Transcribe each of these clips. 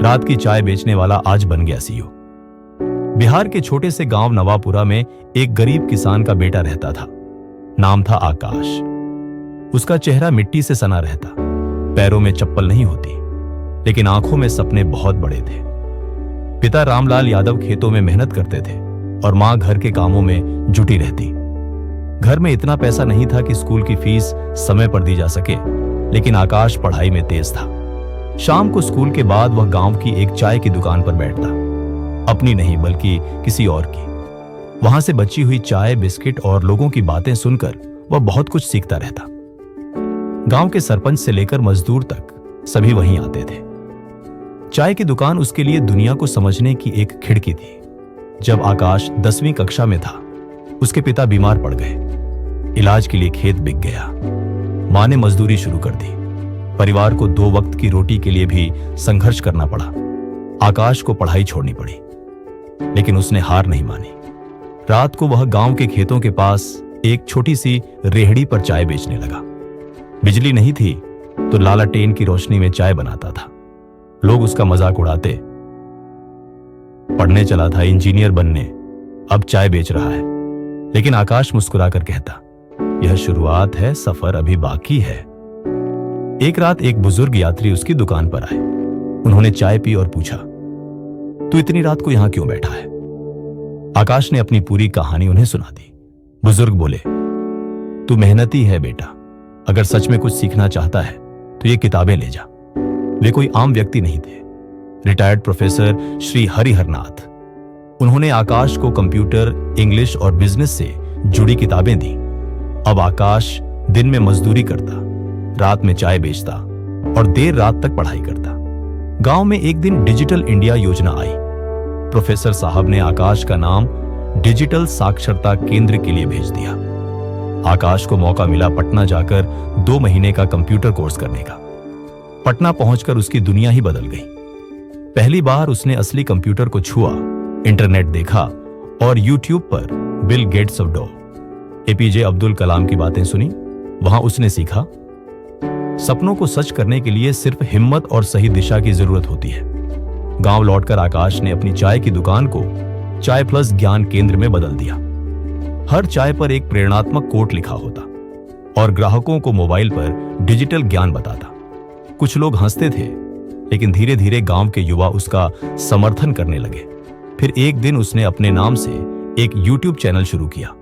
रात की चाय बेचने वाला आज बन गया सीईओ। बिहार के छोटे से गांव नवापुरा में एक गरीब किसान का बेटा रहता था। नाम था आकाश। उसका चेहरा मिट्टी से सना रहता, पैरों में चप्पल नहीं होती, लेकिन आंखों में सपने बहुत बड़े थे। पिता रामलाल यादव खेतों में मेहनत करते थे और मां घर के कामों में जुटी रहती। घर में इतना पैसा नहीं था कि स्कूल की फीस समय पर दी जा सके, लेकिन आकाश पढ़ाई में तेज था। शाम को स्कूल के बाद वह गांव की एक चाय की दुकान पर बैठता, अपनी नहीं बल्कि किसी और की। वहां से बची हुई चाय, बिस्किट और लोगों की बातें सुनकर वह बहुत कुछ सीखता रहता। गांव के सरपंच से लेकर मजदूर तक सभी वहीं आते थे। चाय की दुकान उसके लिए दुनिया को समझने की एक खिड़की थी। जब आकाश 10वीं कक्षा में था, उसके पिता बीमार पड़ गए। इलाज के लिए खेत बिक गया। मां ने मजदूरी शुरू कर दी। परिवार को 2 वक्त की रोटी के लिए भी संघर्ष करना पड़ा। आकाश को पढ़ाई छोड़नी पड़ी, लेकिन उसने हार नहीं मानी। रात को वह गांव के खेतों के पास एक छोटी सी रेहड़ी पर चाय बेचने लगा। बिजली नहीं थी तो लालटेन की रोशनी में चाय बनाता था। लोग उसका मजाक उड़ाते। पढ़ने चला था इंजीनियर बनने, अब चाय बेच रहा है। लेकिन आकाश मुस्कुराकर कहता, यह शुरुआत है, सफर अभी बाकी है। एक रात एक बुजुर्ग यात्री उसकी दुकान पर आए। उन्होंने चाय पी और पूछा, तू इतनी रात को यहां क्यों बैठा है? आकाश ने अपनी पूरी कहानी उन्हें सुना दी। बुजुर्ग बोले, तू मेहनती है बेटा, अगर सच में कुछ सीखना चाहता है तो ये किताबें ले जा। वे कोई आम व्यक्ति नहीं थे, रिटायर्ड प्रोफेसर श्री हरिहरनाथ। उन्होंने आकाश को कंप्यूटर, इंग्लिश और बिजनेस से जुड़ी किताबें दी। अब आकाश दिन में मजदूरी करता, रात में चाय बेचता और देर रात तक पढ़ाई करता। गांव में एक दिन डिजिटल इंडिया योजना आई। प्रोफेसर साहब ने आकाश का नाम डिजिटल साक्षरता केंद्र के लिए भेज दिया। आकाश को मौका मिला पटना जाकर 2 महीने का कंप्यूटर कोर्स करने का। पटना पहुंचकर उसकी दुनिया ही बदल गई। पहली बार उसने असली कंप्यूटर को छुआ, इंटरनेट देखा और यूट्यूब पर बिल गेट्स ऑफ डो, एपीजे अब्दुल कलाम की बातें सुनी। वहां उसने सीखा, सपनों को सच करने के लिए सिर्फ हिम्मत और सही दिशा की जरूरत होती है। गांव लौटकर आकाश ने अपनी चाय की दुकान को चाय प्लस ज्ञान केंद्र में बदल दिया। हर चाय पर एक प्रेरणात्मक कोट लिखा होता और ग्राहकों को मोबाइल पर डिजिटल ज्ञान बताता। कुछ लोग हंसते थे, लेकिन धीरे धीरे गांव के युवा उसका समर्थन करने लगे। फिर एक दिन उसने अपने नाम से एक यूट्यूब चैनल शुरू किया,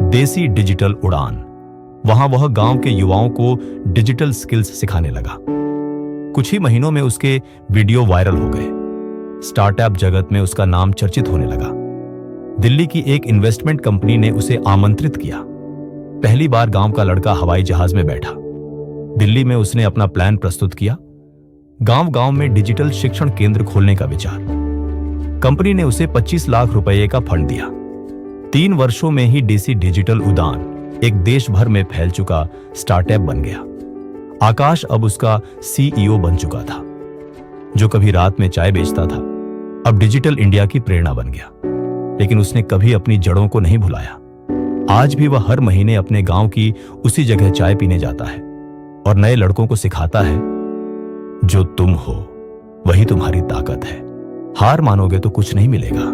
देसी डिजिटल उड़ान। वहां वह गांव के युवाओं को डिजिटल स्किल्स सिखाने लगा। कुछ ही महीनों में उसके वीडियो वायरल हो गए। स्टार्टअप जगत में उसका नाम चर्चित होने लगा। दिल्ली की एक इन्वेस्टमेंट कंपनी ने उसे आमंत्रित किया। पहली बार गांव का लड़का हवाई जहाज में बैठा। दिल्ली में उसने अपना प्लान प्रस्तुत किया, गांव गांव में डिजिटल शिक्षण केंद्र खोलने का विचार। कंपनी ने उसे 25 लाख रुपए का फंड दिया। 3 वर्षों में ही देसी डिजिटल उड़ान एक देश भर में फैल चुका स्टार्टअप बन गया। आकाश अब उसका सीईओ बन चुका था। जो कभी रात में चाय बेचता था, अब डिजिटल इंडिया की प्रेरणा बन गया। लेकिन उसने कभी अपनी जड़ों को नहीं भुलाया। आज भी वह हर महीने अपने गांव की उसी जगह चाय पीने जाता है और नए लड़कों को सिखाता है, जो तुम हो वही तुम्हारी ताकत है। हार मानोगे तो कुछ नहीं मिलेगा,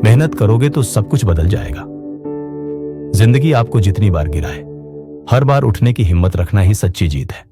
मेहनत करोगे तो सब कुछ बदल जाएगा। जिंदगी आपको जितनी बार गिराए, हर बार उठने की हिम्मत रखना ही सच्ची जीत है।